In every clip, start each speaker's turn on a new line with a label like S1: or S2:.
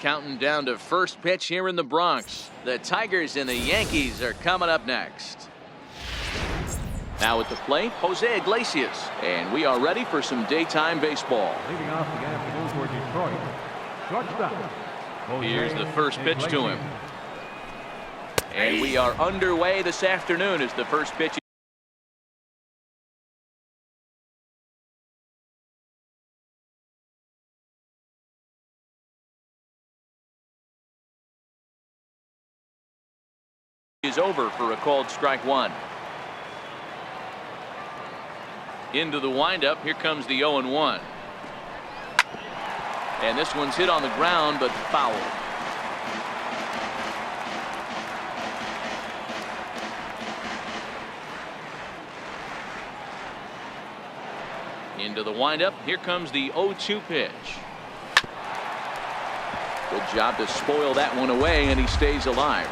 S1: counting down to first pitch here in the Bronx. The Tigers and the Yankees are coming up next. Now at the plate, Jose Iglesias. And we are ready for some daytime baseball.
S2: Leading off the afternoon for Detroit, shortstop.
S1: Here's the first pitch to him. And we are underway this afternoon as the first pitch is over for a called strike one. Into the windup. Here comes the 0-1. And this one's hit on the ground, but foul. Into the windup. Here comes the 0-2 pitch. Good job to spoil that one away, and he stays alive.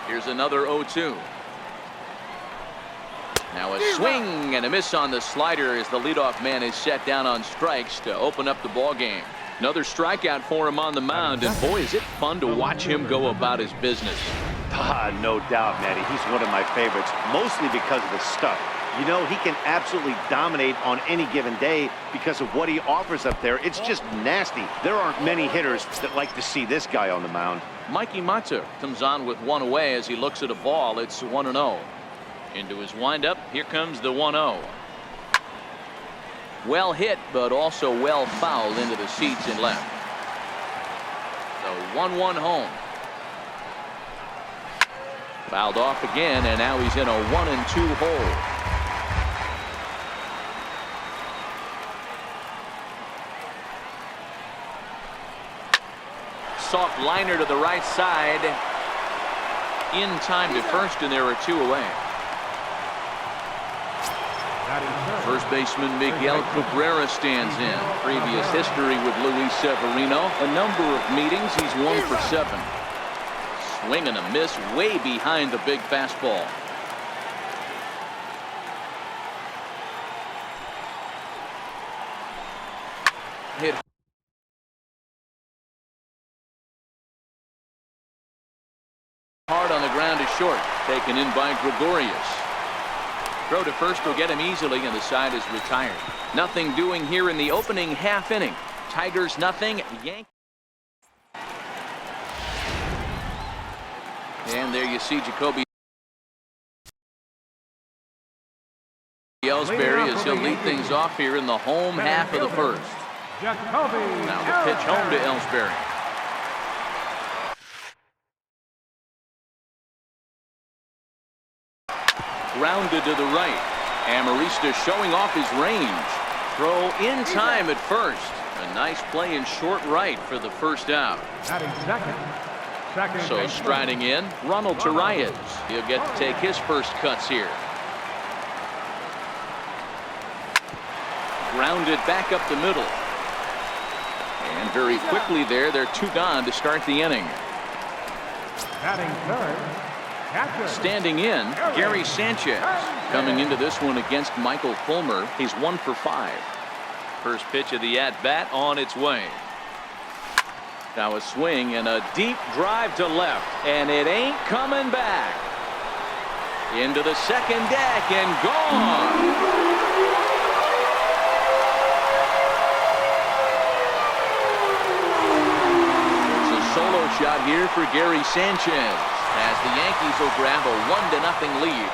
S1: Here's another 0-2. Now a swing and a miss on the slider as the leadoff man is set down on strikes to open up the ball game. Another strikeout for him on the mound, and boy, is it fun to watch him go about his business.
S3: No doubt, Matty. He's one of my favorites, mostly because of his stuff. You know, he can absolutely dominate on any given day because of what he offers up there. It's just nasty. There aren't many hitters that like to see this guy on the mound.
S1: Mikey Matza comes on with one away as he looks at a ball. It's 1-0. Into his windup. Here comes the 1-0. Well hit, but also well fouled into the seats and left. The 1-1 home. Fouled off again, and now he's in a 1-2 hole. Soft liner to the right side. In time to first, and there are two away. First baseman Miguel Cabrera stands in. Previous history with Luis Severino. A number of meetings. He's 1 for 7. Swing and a miss way behind the big fastball. Hit hard on the ground is short. Taken in by Gregorius. Throw to first will get him easily, and the side is retired. Nothing doing here in the opening half inning. Tigers nothing. Yankees. And there you see Jacoby Ellsbury as he'll lead things off here in the home half of the first. Now the pitch home to Ellsbury. Grounded to the right. Amarista showing off his range. Throw in time at first. A nice play in short right for the first out. So striding in, Ronald Torreyes. He'll get to take his first cuts here. Grounded back up the middle. And very quickly there, they're 2 gone to start the inning. Standing in, Gary Sanchez. Coming into this one against Michael Fulmer, he's 1 for 5. First pitch of the at-bat on its way. Now a swing and a deep drive to left, and it ain't coming back. Into the second deck and gone. It's a solo shot here for Gary Sanchez, as the Yankees will grab a 1-0 lead.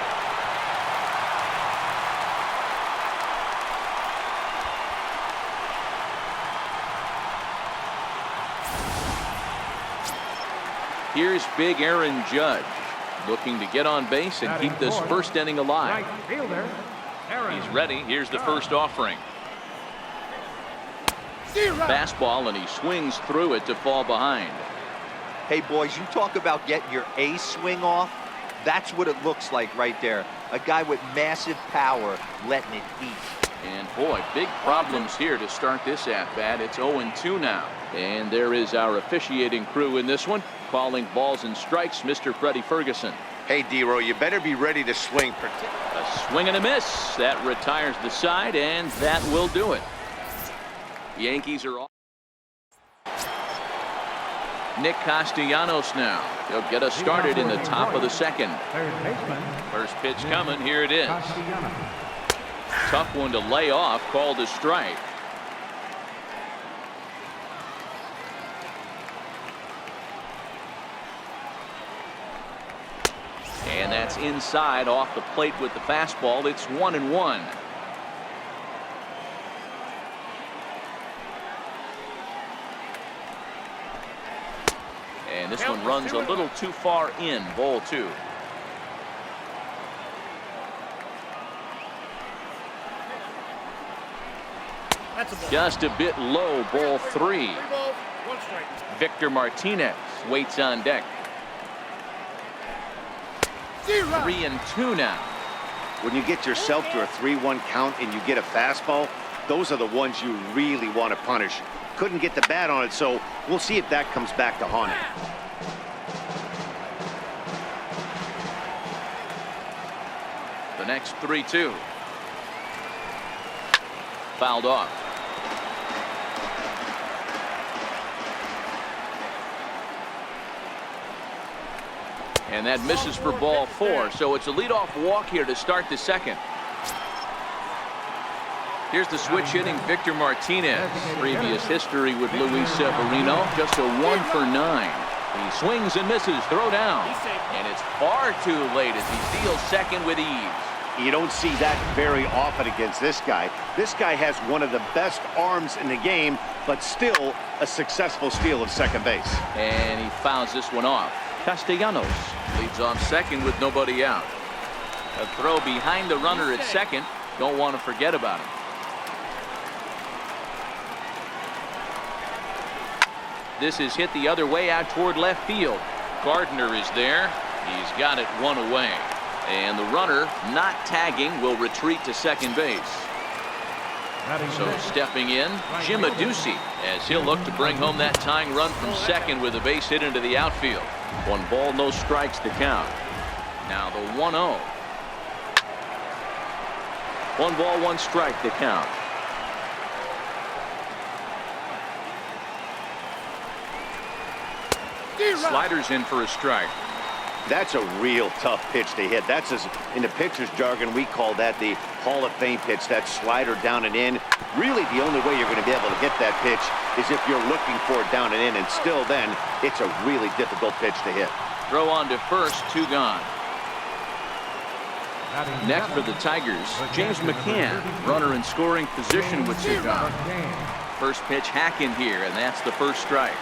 S1: Here's big Aaron Judge, looking to get on base and keep this first inning alive. He's ready. Here's the first offering. Fastball, and he swings through it to fall behind.
S4: Hey, boys, you talk about getting your A swing off. That's what it looks like right there. A guy with massive power letting it eat.
S1: And boy, big problems here to start this at-bat. It's 0-2 now. And there is our officiating crew in this one, calling balls and strikes, Mr. Freddie Ferguson.
S3: Hey, D-Row, you better be ready to swing.
S1: A swing and a miss. That retires the side, and that will do it. Yankees are off. Nick Castellanos now. He'll get us started in the top of the second.
S2: Third baseman.
S1: First pitch coming. Here it is.
S2: Castellanos.
S1: Tough one to lay off. Called a strike. And that's inside off the plate with the fastball. It's 1-1. And this one runs a little too far in. Ball 2. Just a bit low. Ball 3. Victor Martinez waits on deck. 3-2 now.
S3: When you get yourself to a 3-1 count and you get a fastball, those are the ones you really want to punish. Couldn't get the bat on it, so we'll see if that comes back to haunt him.
S1: The next 3-2. Fouled off. And that misses for ball 4. So it's a leadoff walk here to start the second. Here's the switch hitting Victor Martinez. Previous history with Luis Severino. Just a 1 for 9. He swings and misses. Throw down. And it's far too late as he steals second with ease.
S3: You don't see that very often against this guy. This guy has one of the best arms in the game, but still a successful steal of second base.
S1: And he fouls this one off. Castellanos leads off second with nobody out. A throw behind the runner at second. Don't want to forget about him. This is hit the other way out toward left field. Gardner is there. He's got it 1 away. And the runner, not tagging, will retreat to second base. So stepping in, Jim Adduci, as he'll look to bring home that tying run from second with a base hit into the outfield. 1 ball, no strikes to count. Now the 1-0. 1 ball, 1 strike to count. Sliders in for a strike.
S3: That's a real tough pitch to hit. That's, in the pitcher's jargon, we call that the Hall of Fame pitch. That slider down and in. Really, the only way you're going to be able to hit that pitch is if you're looking for it down and in. And still then, it's a really difficult pitch to hit.
S1: Throw on to first, 2 gone. Next for the Tigers, James McCann, runner in scoring position with 2 gone. First pitch hack in here, and that's the first strike.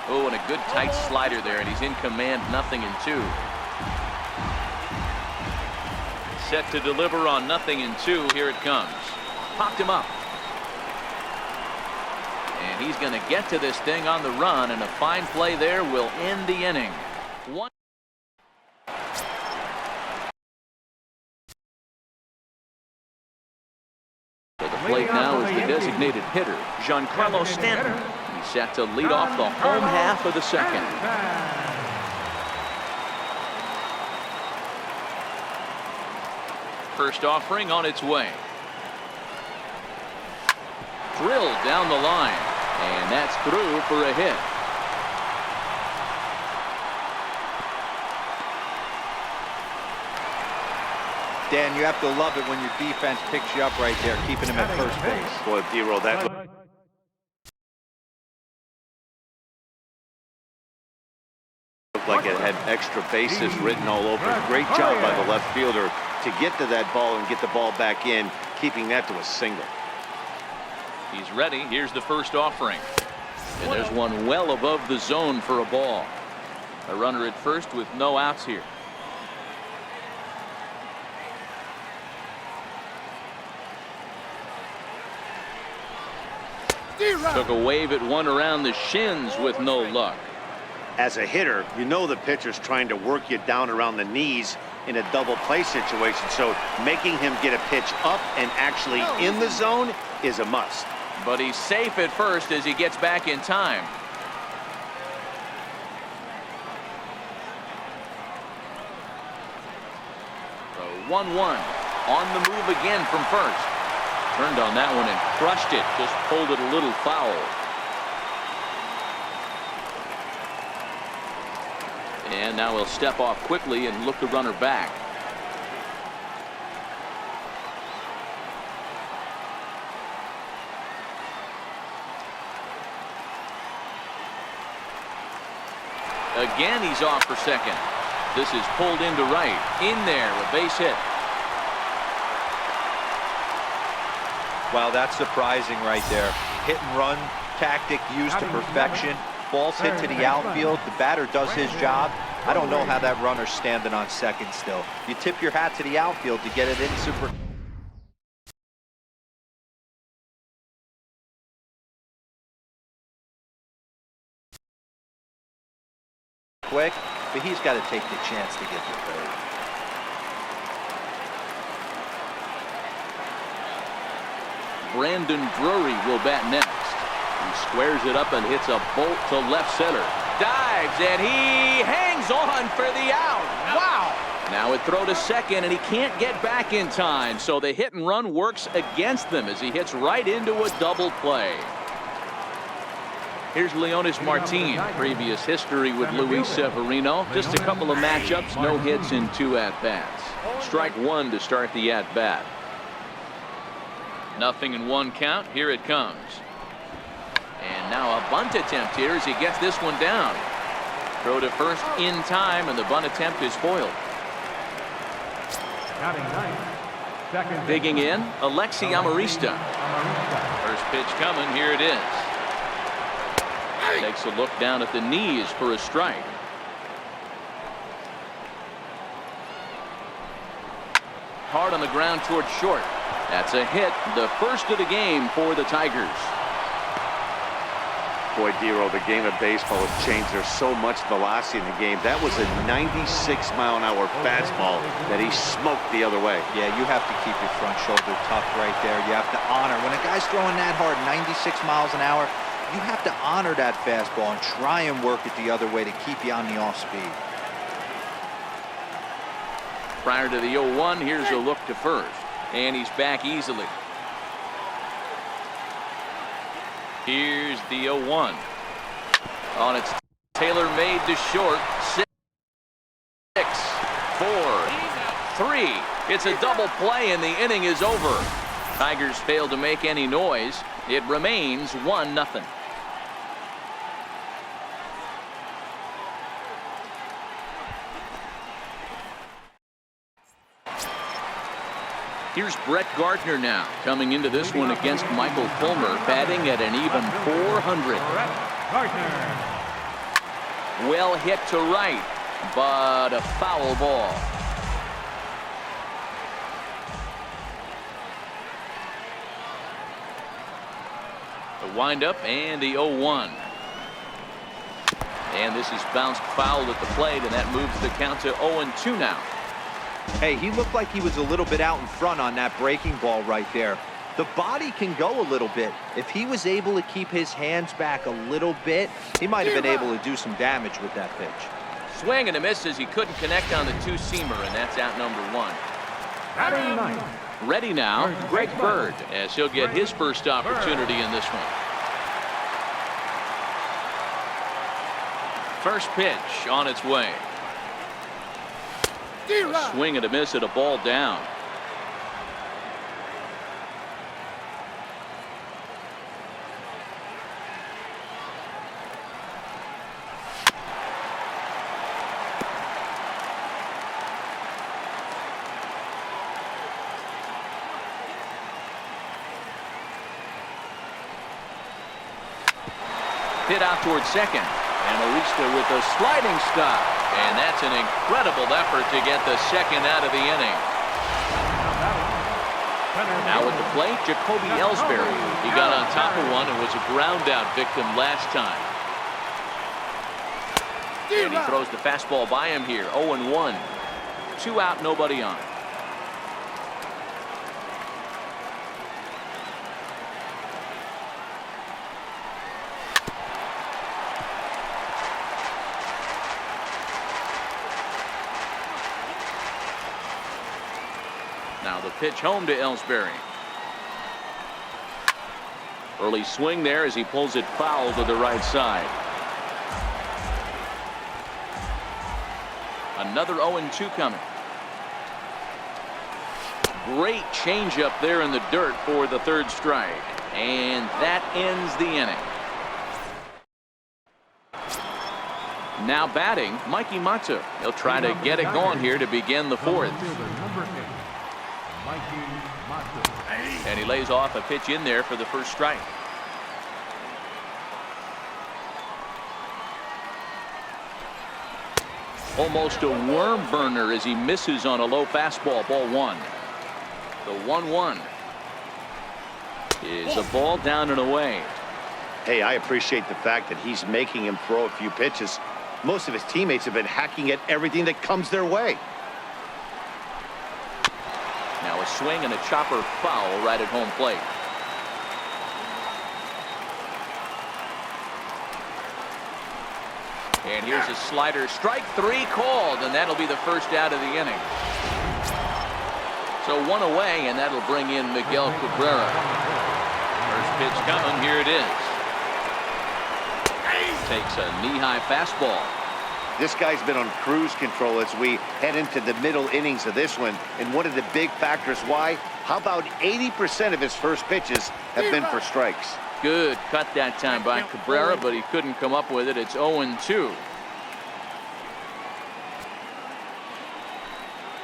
S1: Oh, and a good tight slider there, and he's in command, 0-2. Set to deliver on 0-2. Here it comes. Popped him up. And he's going to get to this thing on the run, and a fine play there will end the inning. For the plate now is the designated hitter, Giancarlo Stanton. Set to lead off the home half of the second. First offering on its way. Drilled down the line. And that's through for a hit.
S4: Dan, you have to love it when your defense picks you up right there, keeping him at first base.
S3: Boy, D-Roll, that looked like it had extra bases written all over it. Great job by the left fielder to get to that ball and get the ball back in, keeping that to a single.
S1: He's ready. Here's the first offering. And there's one well above the zone for a ball. A runner at first with no outs here. Took a wave at one around the shins with no luck.
S3: As a hitter, you know the pitcher's trying to work you down around the knees in a double play situation. So making him get a pitch up and actually in the zone is a must.
S1: But he's safe at first as he gets back in time. The 1-1 on the move again from first. Turned on that one and crushed it. Just pulled it a little foul. And now he'll step off quickly and look the runner back. Again, he's off for second. This is pulled into right. In there, a base hit.
S4: Wow, that's surprising right there. Hit and run tactic used to perfection. Ball's hit to the outfield. The batter does his job. I don't know how that runner's standing on second still. You tip your hat to the outfield to get it in super quick, but he's got to take the chance to get to third.
S1: Brandon Drury will bat next. He squares it up and hits a bolt to left center. Dives and he hangs on for the out. Wow. Now it throw to second and he can't get back in time. So the hit and run works against them as he hits right into a double play. Here's Leonis Martin. Previous history with Luis Severino. Just a couple of matchups, no hits in 2 at-bats. Strike 1 to start the at-bat. 0-1 count. Here it comes. And now a bunt attempt here as he gets this one down. Throw to first in time, and the bunt attempt is foiled. Digging in, Alexi Amarista. First pitch coming. Here it is. Takes a look down at the knees for a strike. Hard on the ground towards short. That's a hit, the first of the game for the Tigers.
S3: Boy, Dero, the game of baseball has changed. There's so much velocity in the game. That was a 96-mile-an-hour fastball that he smoked the other way.
S4: Yeah, you have to keep your front shoulder tucked right there. You have to honor. When a guy's throwing that hard, 96 miles an hour, you have to honor that fastball and try and work it the other way to keep you on the off speed.
S1: Prior to the 0-1, here's a look to first. And he's back easily. Here's the 0-1. On its tailor-made to short. 6, 4, 3. It's a double play and the inning is over. Tigers fail to make any noise. It remains 1-0. Here's Brett Gardner now, coming into this one against Michael Fulmer, batting at an even .400. Well hit to right, but a foul ball. The windup and the 0-1. And this is bounced foul at the plate, and that moves the count to 0-2 now.
S4: Hey, he looked like he was a little bit out in front on that breaking ball right there. The body can go a little bit. If he was able to keep his hands back a little bit, he might have been able to do some damage with that pitch.
S1: Swing and a miss as he couldn't connect on the two-seamer, and that's out number 1. Ready now, Greg Bird, as he'll get his first opportunity in this one. First pitch on its way. A swing and a miss at a ball down. Hit out towards second. And Arista with a sliding stop. And that's an incredible effort to get the second out of the inning. Now at the plate, Jacoby Ellsbury. He got on top of one and was a ground out victim last time. And he throws the fastball by him here. 0-1. 2 out, nobody on. Now the pitch home to Ellsbury. Early swing there as he pulls it foul to the right side. Another 0-2 coming. Great changeup there in the dirt for the 3rd strike. And that ends the inning. Now batting, Mikey Matsu. He'll try to get it going here to begin the 4th. And he lays off a pitch in there for the 1st strike. Almost a worm burner as he misses on a low fastball. Ball 1. The 1-1 is a ball down and away.
S3: Hey, I appreciate the fact that he's making him throw a few pitches. Most of his teammates have been hacking at everything that comes their way.
S1: Now a swing and a chopper foul right at home plate. And here's a slider. Strike 3 called, and that'll be the 1st out of the inning. So 1 away, and that'll bring in Miguel Cabrera. First pitch coming. Here it is. Takes a knee-high fastball.
S3: This guy's been on cruise control as we head into the middle innings of this one. And one of the big factors why, how about 80% of his first pitches have been for strikes?
S1: Good cut that time by Cabrera, but he couldn't come up with it. It's 0-2.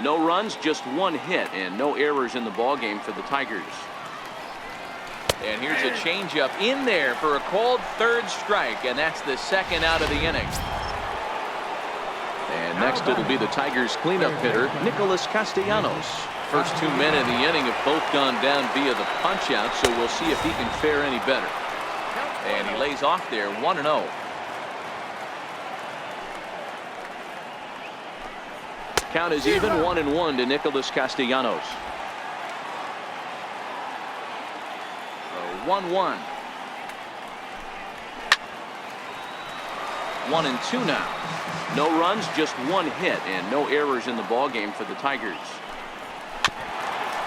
S1: No runs, just 1 hit, and no errors in the ballgame for the Tigers. And here's a changeup in there for a called 3rd strike, and that's the 2nd out of the inning. And next it'll be the Tigers cleanup hitter, Nicholas Castellanos. First 2 men in the inning have both gone down via the punch out, so we'll see if he can fare any better. And he lays off there 1-0. Count is even 1-1 to Nicholas Castellanos. 1-1. 1-2 now. No runs, just 1 hit, and no errors in the ballgame for the Tigers.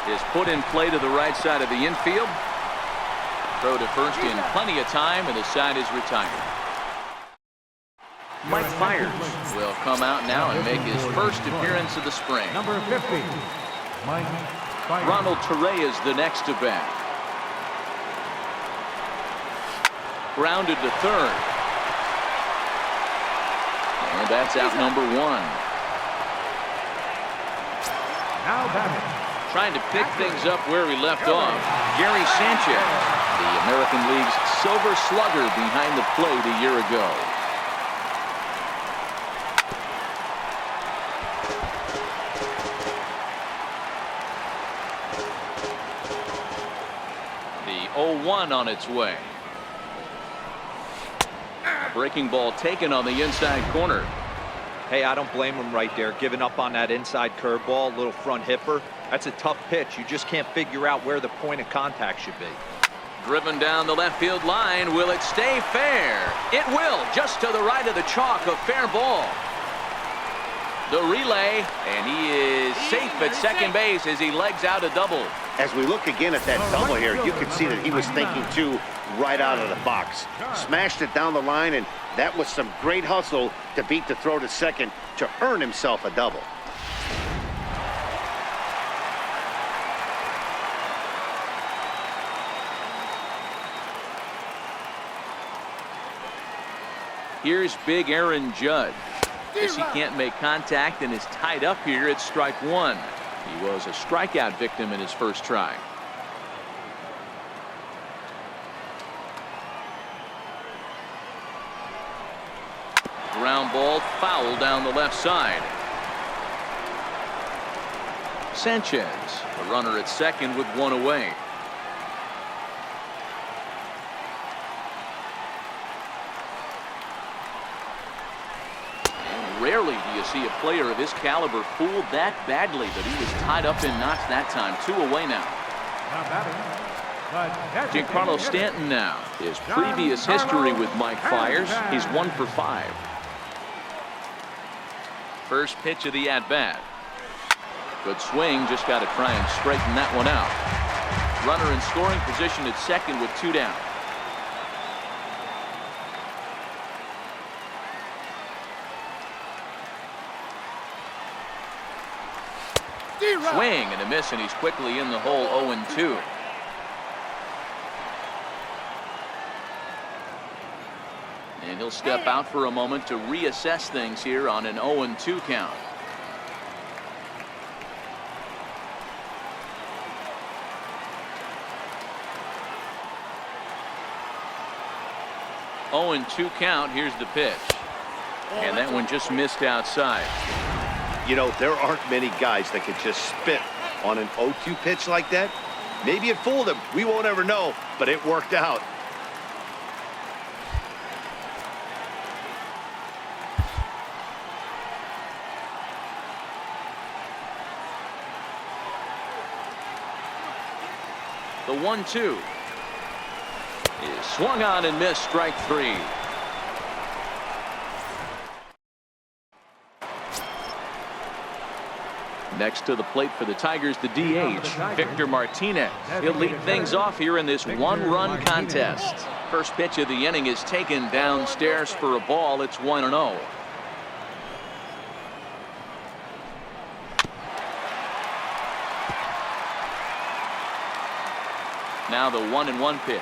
S1: Is put in play to the right side of the infield. Throw to first in plenty of time, and the side is retired. Mike Fiers will come out now and make his first appearance of the spring.
S2: Number 50, Mike Fiers.
S1: Ronald Torre is the next to bat. Grounded to 3rd. And that's out number 1.
S2: Now batting.
S1: Trying to pick things up where we left off. Gary Sanchez, the American League's Silver Slugger behind the plate a year ago. The 0-1 on its way. A breaking ball taken on the inside corner.
S4: Hey, I don't blame him right there, giving up on that inside curveball, little front hipper. That's a tough pitch. You just can't figure out where the point of contact should be.
S1: Driven down the left field line. Will it stay fair? It will. Just to the right of the chalk, a fair ball. The relay, and he is safe at second base as he legs out a double.
S3: As we look again at that double here, you can see that he was thinking too right out of the box. Smashed it down the line, and that was some great hustle to beat the throw to second to earn himself a double.
S1: Here's big Aaron Judge. Guess he can't make contact and is tied up here at strike 1. He was a strikeout victim in his first try. Ground ball foul down the left side. Sanchez, the runner at second with 1 away. Rarely do you to see a player of his caliber fooled that badly, but he was tied up in knots that time. 2 away now. Giancarlo Stanton now. His previous history with Mike Fiers, he's 1 for 5. First pitch of the at-bat. Good swing, just got to try and straighten that one out. Runner in scoring position at second with 2 down. Swing and a miss, and he's quickly in the hole. 0-2. And he'll step out for a moment to reassess things here on an 0-2 count. Oh, and 2 count. Here's the pitch. And that one just missed outside.
S3: You know, there aren't many guys that could just spit on an 0-2 pitch like that. Maybe it fooled him. We won't ever know, but it worked out.
S1: The 1-2 is swung on and missed. Strike 3. Next to the plate for the Tigers, the DH, Victor Martinez. He'll lead things off here in this 1-run contest. First pitch of the inning is taken downstairs for a ball. It's 1-0. Now the 1-1 pitch.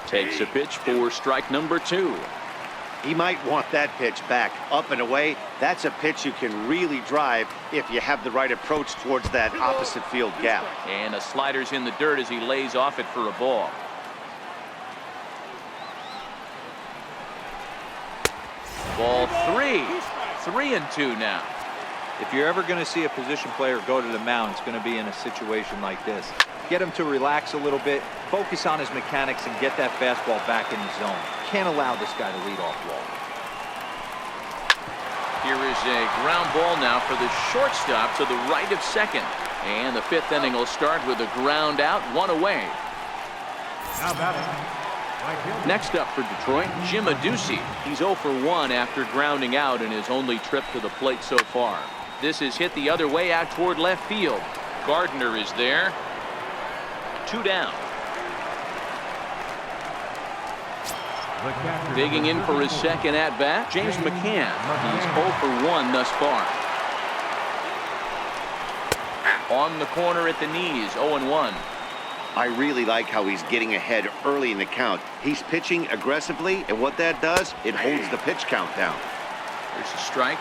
S1: Takes a pitch for strike number 2.
S3: He might want that pitch back, up and away. That's a pitch you can really drive if you have the right approach towards that opposite field gap.
S1: And a slider's in the dirt as he lays off it for a ball. Ball 3. 3-2 now.
S4: If you're ever going to see a position player go to the mound, it's going to be in a situation like this. Get him to relax a little bit, focus on his mechanics, and get that fastball back in the zone. Can't allow this guy to lead off wall.
S1: Here is a ground ball now for the shortstop to the right of second. And the 5th inning will start with a ground out, 1 away. Next up for Detroit, Jim Adduci. He's 0 for 1 after grounding out in his only trip to the plate so far. This is hit the other way out toward left field. Gardner is there. 2 down. Digging in for his second at-bat, James McCann. He's 0 for 1 thus far. On the corner at the knees, 0-1.
S3: I really like how he's getting ahead early in the count. He's pitching aggressively, and what that does, it holds the pitch count down.
S1: There's a strike.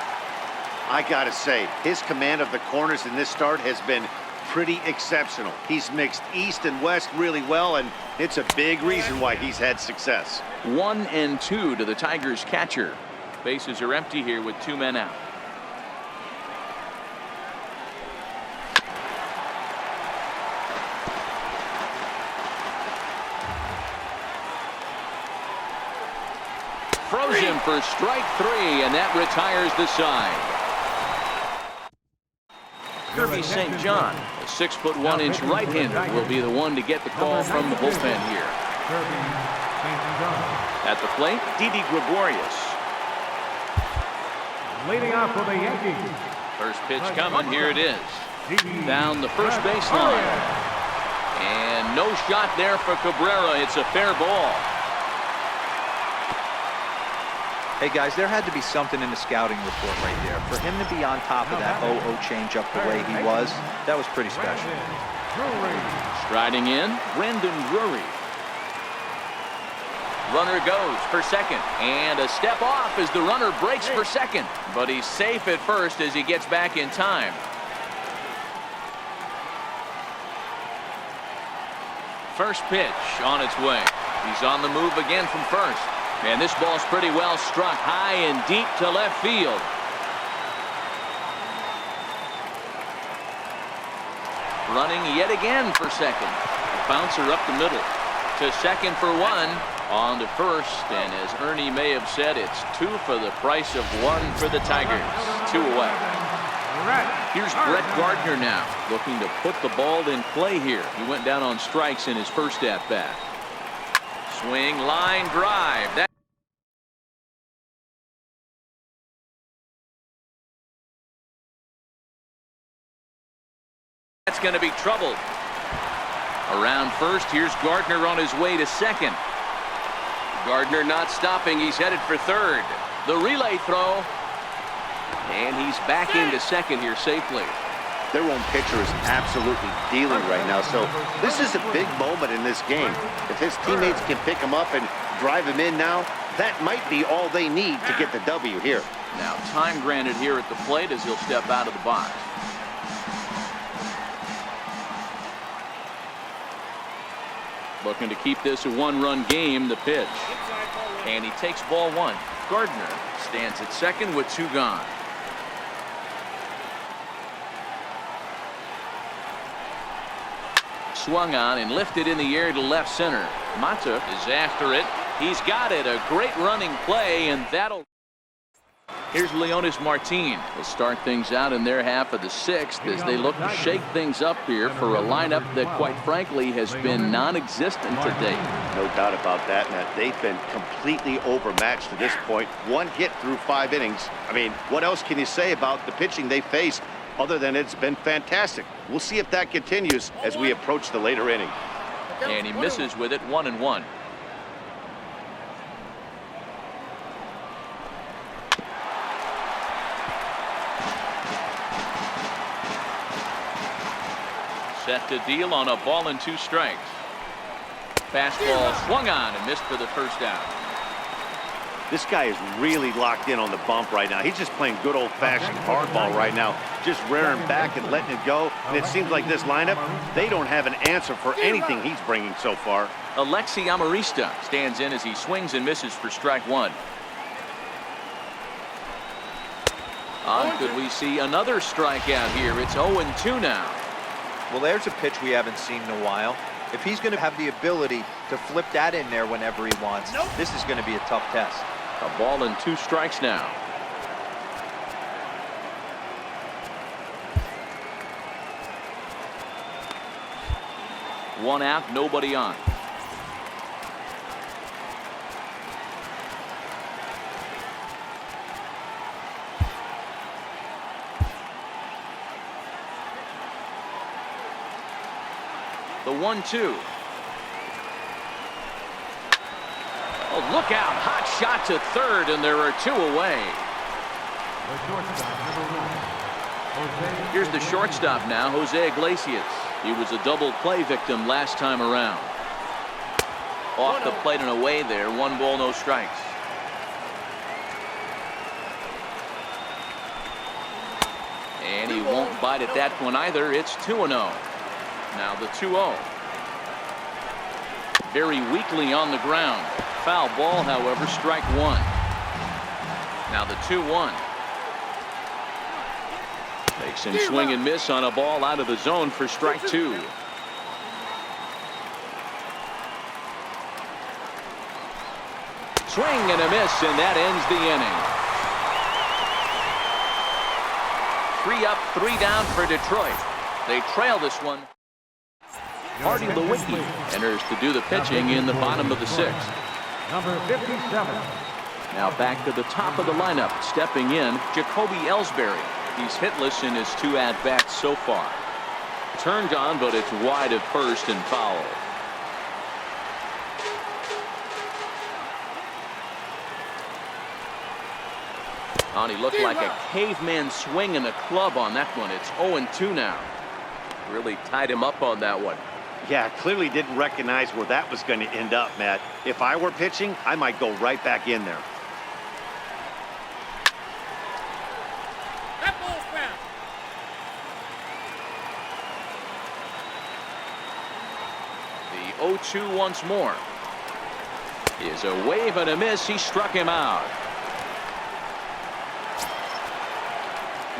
S3: I gotta say, his command of the corners in this start has been pretty exceptional. He's mixed east and west really well, and it's a big reason why he's had success.
S1: 1-2 to the Tigers catcher. Bases are empty here with 2 men out. Throws him for strike 3, and that retires the side. Kirby St. John, a 6'1" right-hander, will be the one to get the call from the bullpen here. At the plate, Didi Gregorius.
S2: Leading off for the Yankees.
S1: First pitch coming. Here it is. Down the first baseline. And no shot there for Cabrera. It's a fair ball.
S4: Hey, guys, there had to be something in the scouting report right there. For him to be on top of that 0-0 changeup the way he was, that was pretty special.
S1: Striding in, Brandon Drury. Runner goes for second, and a step off as the runner breaks for second. But he's safe at first as he gets back in time. First pitch on its way. He's on the move again from first. And this ball's pretty well struck high and deep to left field. Running yet again for second. A bouncer up the middle. To second for 1. On to first, and as Ernie may have said, it's 2 for the price of 1 for the Tigers. 2 away. Here's Brett Gardner now, looking to put the ball in play here. He went down on strikes in his first at-bat. Swing, line drive. That's going to be trouble. Around first, here's Gardner on his way to second. Gardner not stopping. He's headed for third. The relay throw. And he's back into second here safely.
S3: Their own pitcher is absolutely dealing right now, so this is a big moment in this game. If his teammates can pick him up and drive him in now, that might be all they need to get the W here.
S1: Now time granted here at the plate as he'll step out of the box. Looking to keep this a 1-run game. The pitch. And he takes ball 1. Gardner stands at second with 2 gone. Swung on and lifted in the air to left center. Mata is after it. He's got it. A great running play, and that'll. Here's Leonis Martin. They'll start things out in their half of the 6th as they look to shake things up here for a lineup that, quite frankly, has been non-existent to date.
S3: No doubt about that, Matt. They've been completely overmatched to this point. 1 hit through 5 innings. I mean, what else can you say about the pitching they faced other than it's been fantastic? We'll see if that continues as we approach the later inning.
S1: And he misses with it. 1-1. Set to deal on a ball and 2 strikes. Fastball swung on and missed for the first out.
S3: This guy is really locked in on the bump right now. He's just playing good old-fashioned hardball right now, just rearing back and letting it go. And it seems like this lineup, they don't have an answer for anything he's bringing so far.
S1: Alexi Amarista stands in as he swings and misses for strike 1. Could we see another strikeout here? It's 0-2 now.
S4: Well, there's a pitch we haven't seen in a while. If he's going to have the ability to flip that in there whenever he wants, this is going to be a tough test.
S1: A ball and 2 strikes now. One out, nobody on. The 1-2. Oh, look out. Hot shot to third, and there are 2 away. Here's the shortstop now, Jose Iglesias. He was a double play victim last time around. Off the plate and away there. 1 ball, no strikes. And he won't bite at that one either. It's 2-0. Now the 2-0. Very weakly on the ground. Foul ball, however, strike 1. Now the 2-1. Makes him swing and miss on a ball out of the zone for strike 2. Swing and a miss, and that ends the inning. 3 up, 3 down for Detroit. They trail this one. Artie Lewicki enters to do the pitching in the bottom of the 6th.
S2: Number 57.
S1: Now back to the top of the lineup. Stepping in, Jacoby Ellsbury. He's hitless in his 2 at-bats so far. Turned on, but it's wide at first and foul. He looked like a caveman swinging a club on that one. It's 0-2 now. Really tied him up on that one.
S3: Yeah, clearly didn't recognize where that was going to end up, Matt. If I were pitching, I might go right back in there.
S1: The 0-2 once more. Is a wave and a miss. He struck him out.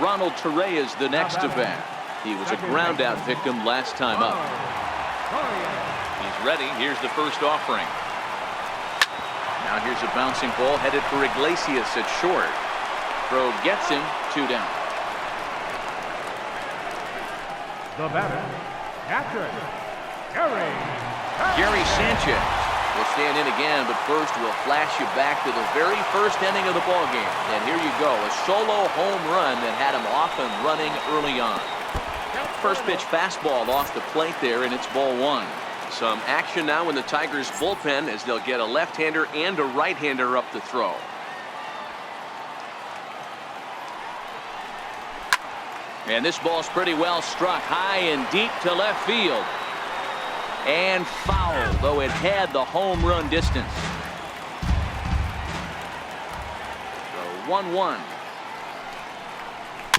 S1: Ronald Torre is the next to bat. He was a ground out victim last time up. He's ready. Here's the first offering. Now here's a bouncing ball headed for Iglesias at short. Throw gets him, 2 down.
S2: The batter, catcher,
S1: Gary Sanchez will stand in again, but first we'll flash you back to the very first inning of the ball game. And here you go, a solo home run that had him off and running early on. First pitch fastball off the plate there, and it's ball 1. Some action now in the Tigers bullpen as they'll get a left-hander and a right-hander up to throw. And this ball's pretty well struck high and deep to left field. And foul, though it had the home run distance. So 1-1.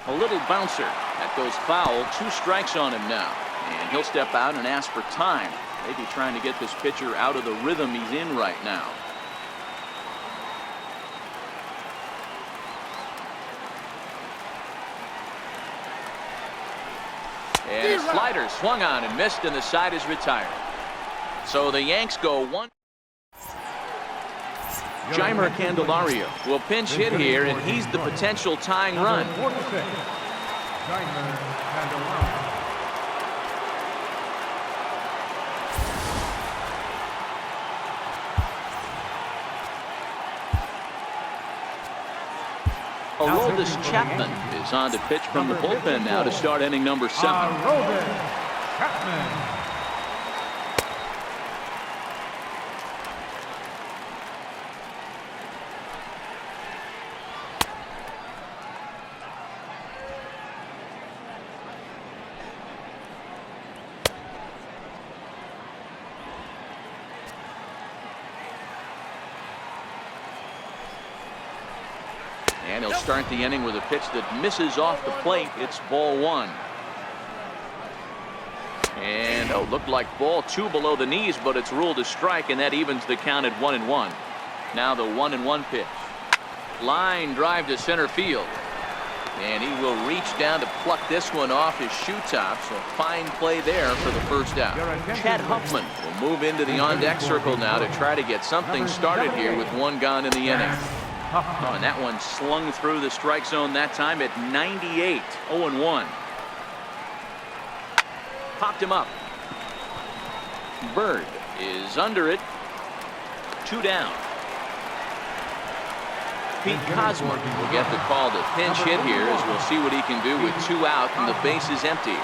S1: A little bouncer. That goes foul. 2 strikes on him now. And he'll step out and ask for time. Maybe trying to get this pitcher out of the rhythm he's in right now. And a slider swung on and missed, and the side is retired. So the Yanks go 1. Jeimer Candelario will pinch hit here, and he's the potential tying run. Aroldis Chapman is on to pitch from the bullpen now to start inning number 7. And he'll start the inning with a pitch that misses off the plate. It's ball 1. And looked like ball 2 below the knees, but it's ruled a strike, and that evens the count at 1-1. Now the 1-1 pitch. Line drive to center field. And he will reach down to pluck this one off his shoe top. So fine play there for the first out. Chad Huffman will move into the on-deck circle now to try to get something started here with 1 gone in the inning. Oh, and that one slung through the strike zone that time at 98. 0-1. Popped him up. Bird is under it. 2 down. Pete Cosmer will get the call to pinch hit here as we'll see what he can do with 2 out and the base is empty.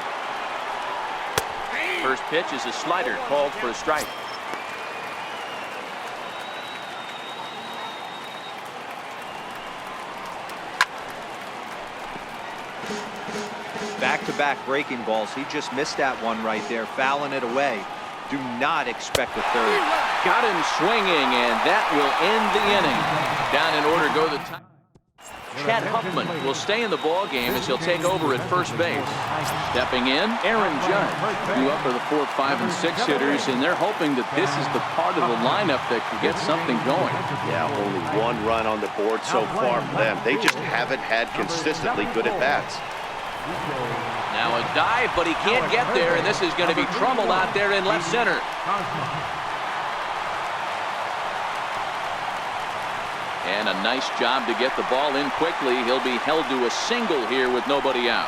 S1: First pitch is a slider called for a strike.
S4: Back-to-back breaking balls. He just missed that one right there, fouling it away. Do not expect a third.
S1: Got him swinging, and that will end the inning. Down in order go the time. Chad Huffman will stay in the ball game as he'll take over at first base. Stepping in, Aaron Judge. Due up for the 4, 5, and 6 hitters, and they're hoping that this is the part of the lineup that can get something going.
S3: Yeah, only 1 run on the board so far for them. They just haven't had consistently good at-bats.
S1: Now a dive, but he can't get there, and this is going to be trouble out there in left center. And a nice job to get the ball in quickly. He'll be held to a single here with nobody out.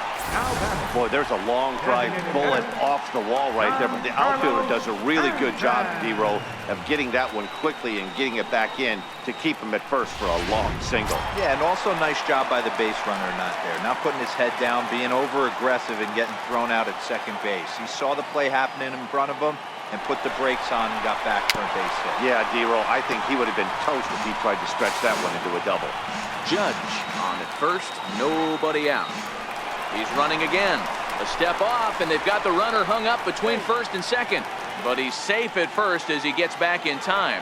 S3: Boy, there's a long drive bullet off the wall right there, but the outfielder does a really good job, D-Row, of getting that one quickly and getting it back in to keep him at first for a long single.
S4: Yeah, and also nice job by the base runner not there. Not putting his head down, being over-aggressive and getting thrown out at second base. He saw the play happening in front of him and put the brakes on and got back for a base hit.
S3: Yeah, D-Row, I think he would have been toast if he tried to stretch that one into a double.
S1: Judge on at first, nobody out. He's running again. A step off, and they've got the runner hung up between first and second. But he's safe at first as he gets back in time.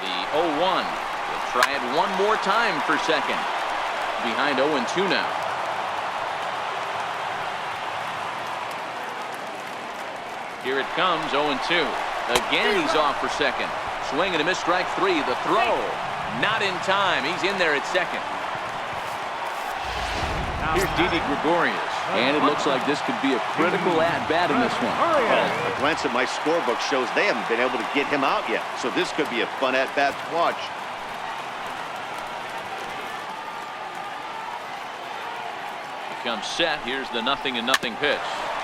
S1: The 0-1. We'll try it one more time for second. Behind 0-2 now. Here it comes, 0-2. Again, he's off for second. Swing and a miss, strike 3. The throw. Not in time. He's in there at second. Here's Didi Gregorius. And it looks like this could be a critical at-bat in this one.
S3: Well, a glance at my scorebook shows they haven't been able to get him out yet. So this could be a fun at-bat to watch.
S1: Comes set. Here's the 0-0 pitch.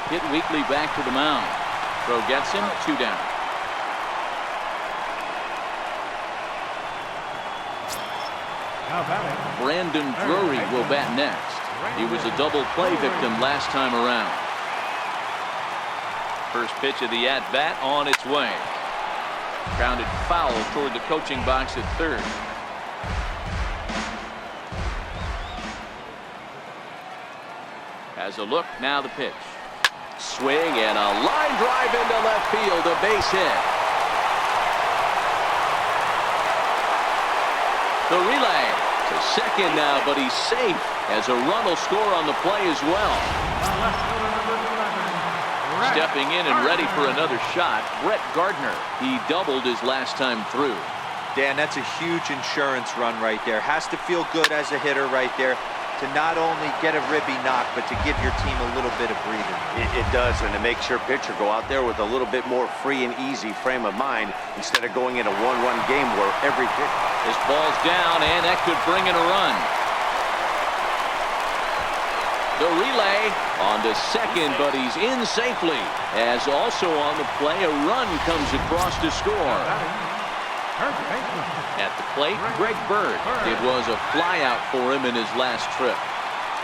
S1: Hit weakly back to the mound. Throw gets him. 2 down.
S2: Now batting.
S1: Brandon Drury will bat next. He was a double play victim last time around. First pitch of the at-bat on its way. Grounded foul toward the coaching box at third. Has a look. Now the pitch. Swing and a line drive into left field. A base hit. The relay to second now, but he's safe as a run will score on the play as well. Stepping in and ready for another shot, Brett Gardner. He doubled his last time through.
S4: Dan, that's a huge insurance run right there. Has to feel good as a hitter right there to not only get a ribby knock, but to give your team a little bit of breathing.
S3: It does, and it makes your pitcher go out there with a little bit more free and easy frame of mind instead of going in a one-run game where every pitch.
S1: This ball's down, and that could bring in a run. The relay on to second, but he's in safely. As also on the play, a run comes across to score. At the plate, Greg Bird. It was a flyout for him in his last trip.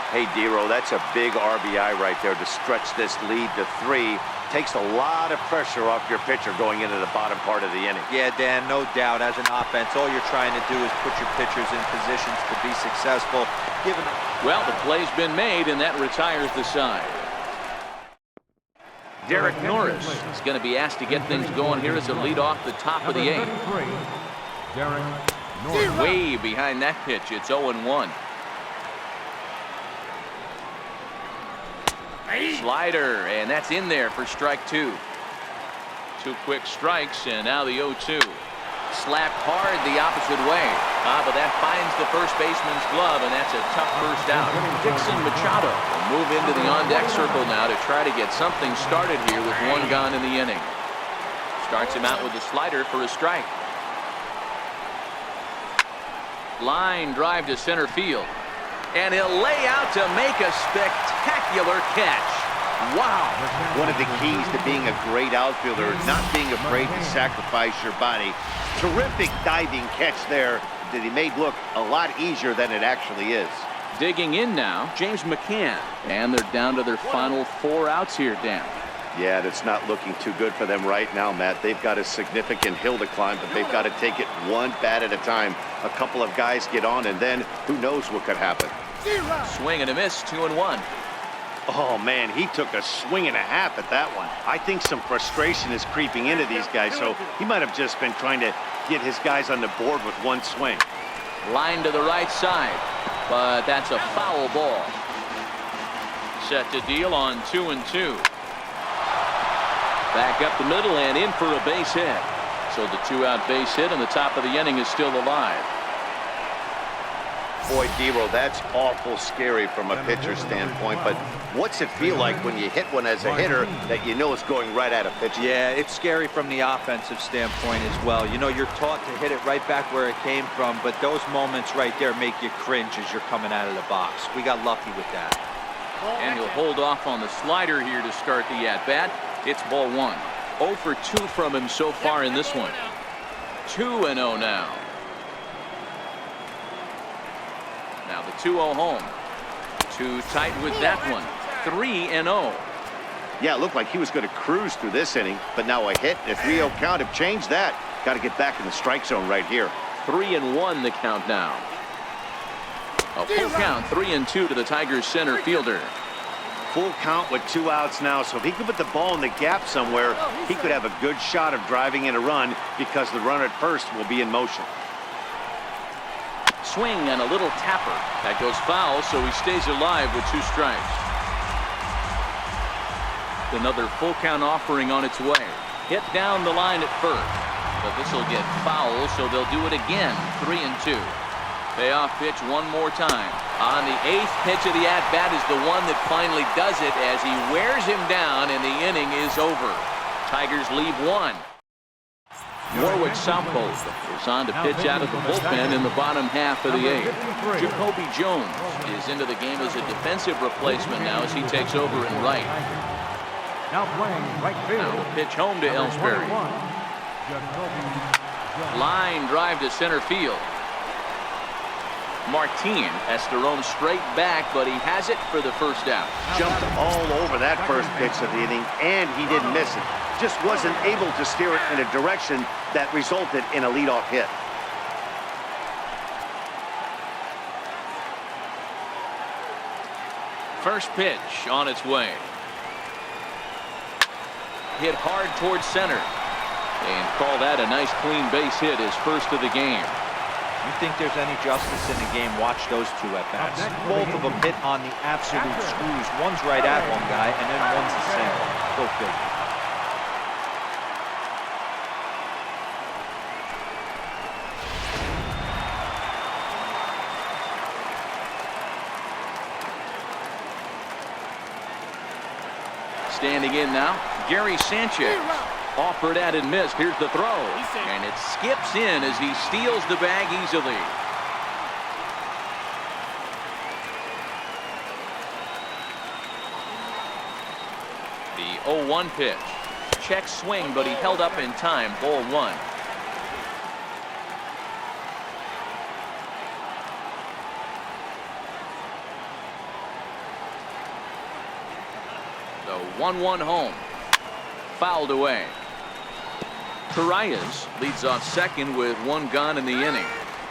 S3: Hey, Dero, that's a big RBI right there to stretch this lead to 3. Takes a lot of pressure off your pitcher going into the bottom part of the inning.
S4: Yeah, Dan, no doubt. As an offense, all you're trying to do is put your pitchers in positions to be successful.
S1: Well, the play's been made, and that retires the side. Derek Norris is going to be asked to get things going here as a lead off the top of the 8th.
S2: Derek Norris.
S1: Way behind that pitch. It's 0-1. Slider, and that's in there for strike 2. 2 quick strikes, and now the 0-2. Slapped hard the opposite way. But that finds the first baseman's glove, and that's a tough first out. Dixon Machado will move into the on-deck circle now to try to get something started here with 1 gone in the inning. Starts him out with a slider for a strike. Line drive to center field. And he'll lay out to make a spectacular catch. Wow.
S3: One of the keys to being a great outfielder, not being afraid to sacrifice your body. Terrific diving catch there that he made look a lot easier than it actually is.
S1: Digging in now, James McCann. And they're down to their final 4 outs here, Dan.
S3: Yeah, that's not looking too good for them right now, Matt. They've got a significant hill to climb, but they've got to take it one bat at a time. A couple of guys get on, and then who knows what could happen.
S1: Swing and a miss, 2-1.
S3: Oh, man, he took a swing and a half at that one. I think some frustration is creeping into these guys, so he might have just been trying to get his guys on the board with one swing.
S1: Line to the right side, but that's a foul ball. Set to deal on 2-2. Back up the middle and in for a base hit. So the 2-out base hit on the top of the inning is still alive.
S3: Boy, Dero, that's awful scary from a pitcher's standpoint, but what's it feel like when you hit one as a hitter that you know is going right at a pitcher?
S4: Yeah, it's scary from the offensive standpoint as well. You know, you're taught to hit it right back where it came from, but those moments right there make you cringe as you're coming out of the box. We got lucky with that.
S1: And he'll hold off on the slider here to start the at-bat. It's ball 1. 0 for 2 from him so far in this one. 2-0 now. Now the 2-0 home. Too tight with that one. 3-0.
S3: Yeah, it looked like he was going to cruise through this inning, but now a hit and a 3-0 count have changed that. Got to get back in the strike zone right here.
S1: 3-1 the count now. A full count, 3-2 to the Tigers center fielder.
S3: Full count with 2 outs now, so if he could put the ball in the gap somewhere, he could have a good shot of driving in a run because the runner at first will be in motion.
S1: Swing and a little tapper. That goes foul, so he stays alive with 2 strikes. Another full count offering on its way. Hit down the line at first, but this will get foul, so they'll do it again. 3-2. Payoff pitch one more time. On the 8th pitch of the at-bat is the one that finally does it as he wears him down and the inning is over. Tigers leave one. Warwick Southpold is on to pitch out of the bullpen in the bottom half of the 8th. Jacoby Jones is into the game as a defensive replacement now as he takes over in right.
S2: Now playing right field.
S1: Now the pitch home to Ellsbury. Line drive to center field. Martin has to roam straight back, but he has it for the first out.
S3: Jumped all over that first pitch of the inning, and he didn't miss it. Just wasn't able to steer it in a direction that resulted in a leadoff hit.
S1: First pitch on its way. Hit hard towards center. And call that a nice clean base hit, his first of the game.
S4: You think there's any justice in the game, watch those two at-bats. Both of them hit on the absolute screws. One's right at one guy, and then one's the same. Go figure.
S1: Standing in now, Gary Sanchez. Offered at and missed. Here's the throw. And it skips in as he steals the bag easily. The 0-1 pitch. Check swing, but he held up in time. Ball 1. The 1-1 home. Fouled away. Arias leads off second with one gone in the inning.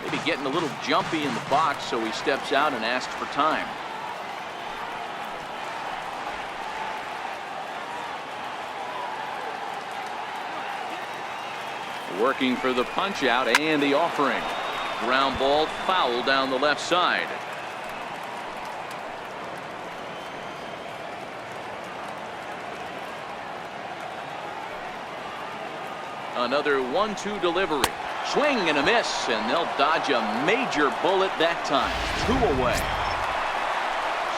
S1: Maybe getting a little jumpy in the box, so he steps out and asks for time. Working for the punch out and the offering. Ground ball foul down the left side. Another 1-2 delivery. Swing and a miss, and they'll dodge a major bullet that time. 2 away.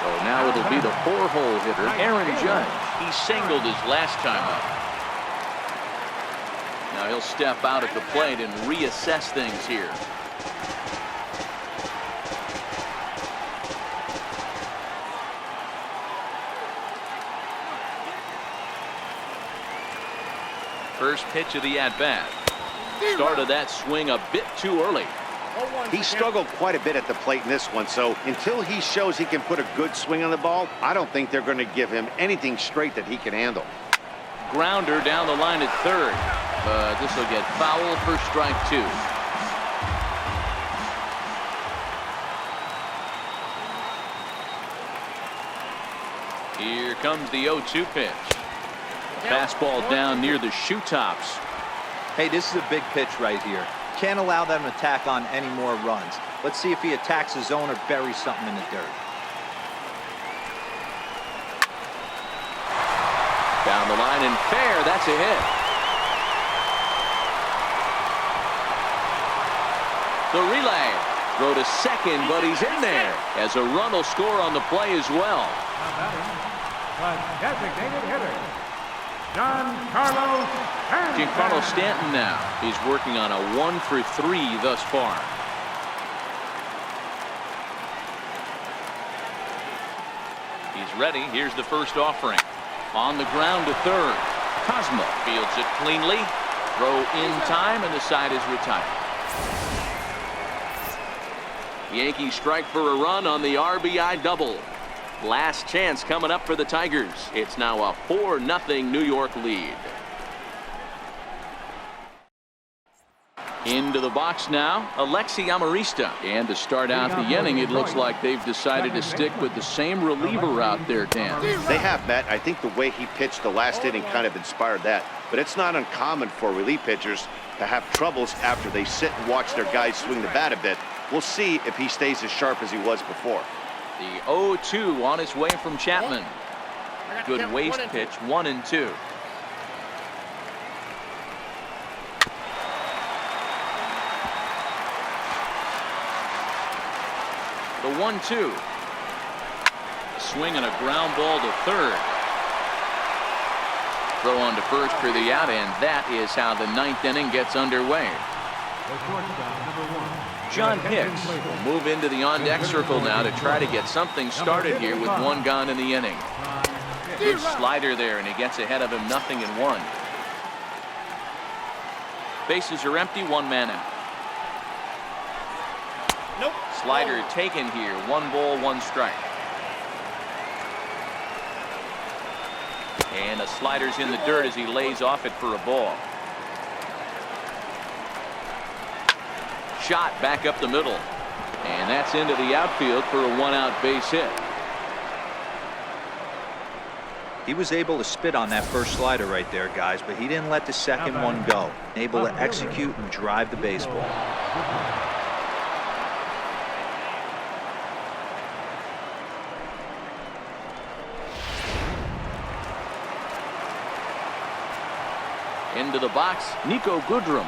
S1: So now it'll be the 4-hole hitter, Aaron Judge. He singled his last time up. Now he'll step out at the plate and reassess things here. First pitch of the at-bat. Started that swing a bit too early.
S3: He struggled quite a bit at the plate in this one, so until he shows he can put a good swing on the ball, I don't think they're going to give him anything straight that he can handle.
S1: Grounder down the line at third, but this will get foul for strike 2. Here comes the 0-2 pitch. Fastball down near the shoe tops.
S4: Hey, this is a big pitch right here. Can't allow them to tack on any more runs. Let's see if he attacks his zone or buries something in the dirt.
S1: Down the line and fair. That's a hit. The relay. Throw to second, but he's in there. As a run will score on the play as well.
S2: Designated hitter, Giancarlo
S1: Stanton now. He's working on a 1 for 3 thus far. He's ready. Here's the first offering. On the ground to third. Cosmo fields it cleanly. Throw in time, and the side is retired. Yankees strike for a run on the RBI double. Last chance coming up for the Tigers. It's now a 4-0 New York lead. Into the box now, Alexi Amarista. And to start out the inning, it looks like they've decided to stick with the same reliever out there, Dan.
S3: They have, Matt. I think the way he pitched the last inning kind of inspired that. But it's not uncommon for relief pitchers to have troubles after they sit and watch their guys swing the bat a bit. We'll see if he stays as sharp as he was before.
S1: The 0-2 on its way from Chapman. Good waste pitch, 1-2. 1-2. A swing and a ground ball to third. Throw on to first for the out, and that is how the ninth inning gets underway. John Hicks will move into the on-deck circle now to try to get something started here with one gone in the inning. Good slider there, and he gets ahead of him 0-1. Bases are empty, one man out.
S3: Nope.
S1: Slider taken here, 1 ball, 1 strike. And the slider's in the dirt as he lays off it for a ball. Shot back up the middle. And that's into the outfield for a 1-out base hit.
S4: He was able to spit on that first slider right there, guys, but he didn't let the second one go. Able to execute and drive the baseball.
S1: Into the box, Nico Goodrum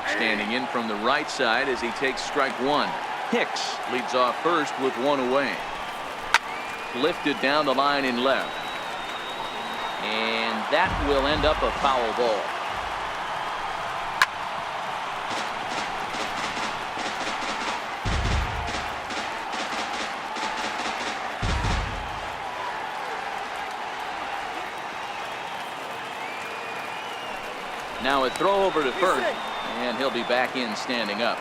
S1: standing in from the right side as he takes strike 1. Hicks leads off first with 1 away. Lifted down the line in left. And that will end up a foul ball. Now a throw over to first, and he'll be back in standing up.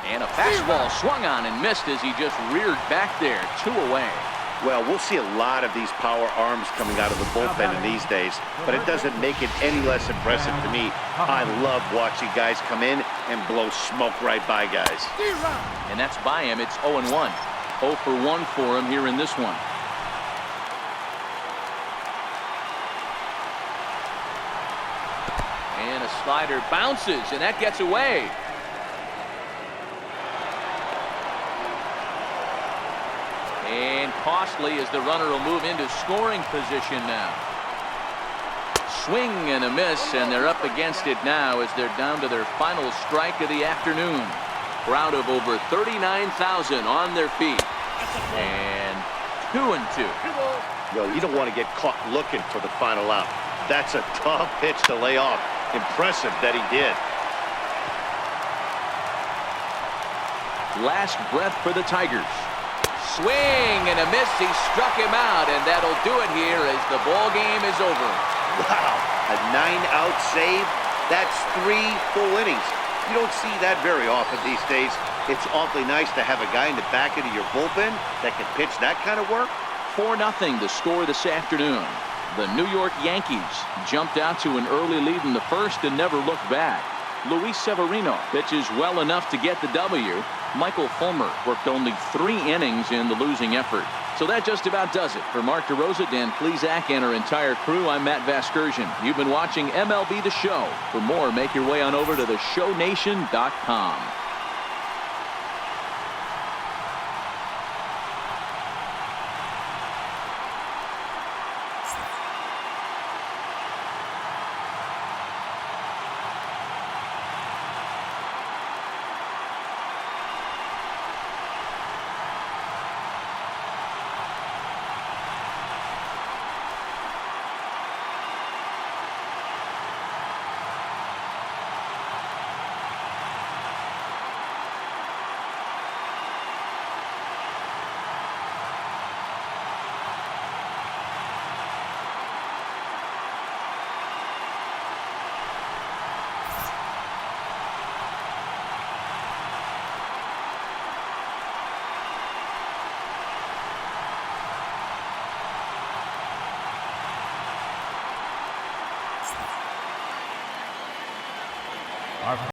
S1: And a fastball swung on and missed as he just reared back there. 2 away.
S3: Well, we'll see a lot of these power arms coming out of the bullpen in these days, but it doesn't make it any less impressive to me. I love watching guys come in and blow smoke right by guys.
S1: And that's by him. It's 0-1. 0 for 1 for him here in this one. And a slider bounces, and that gets away. And costly as the runner will move into scoring position now. Swing and a miss, and they're up against it now as they're down to their final strike of the afternoon. Crowd of over 39,000 on their feet. And 2-2.
S3: Well, you don't want to get caught looking for the final out. That's a tough pitch to lay off. Impressive that he did.
S1: Last breath for the Tigers. Swing and a miss. He struck him out, and that'll do it here as the ball game is over.
S3: Wow, a 9-out save. That's 3 full innings. You don't see that very often these days. It's awfully nice to have a guy in the back end of your bullpen that can pitch that kind of work.
S1: 4-0 the score this afternoon. The New York Yankees jumped out to an early lead in the first and never looked back. Luis Severino pitches well enough to get the W. Michael Fulmer worked only 3 innings in the losing effort. So that just about does it. For Mark DeRosa, Dan Plesac, and our entire crew, I'm Matt Vasgersian. You've been watching MLB The Show. For more, make your way on over to theshownation.com.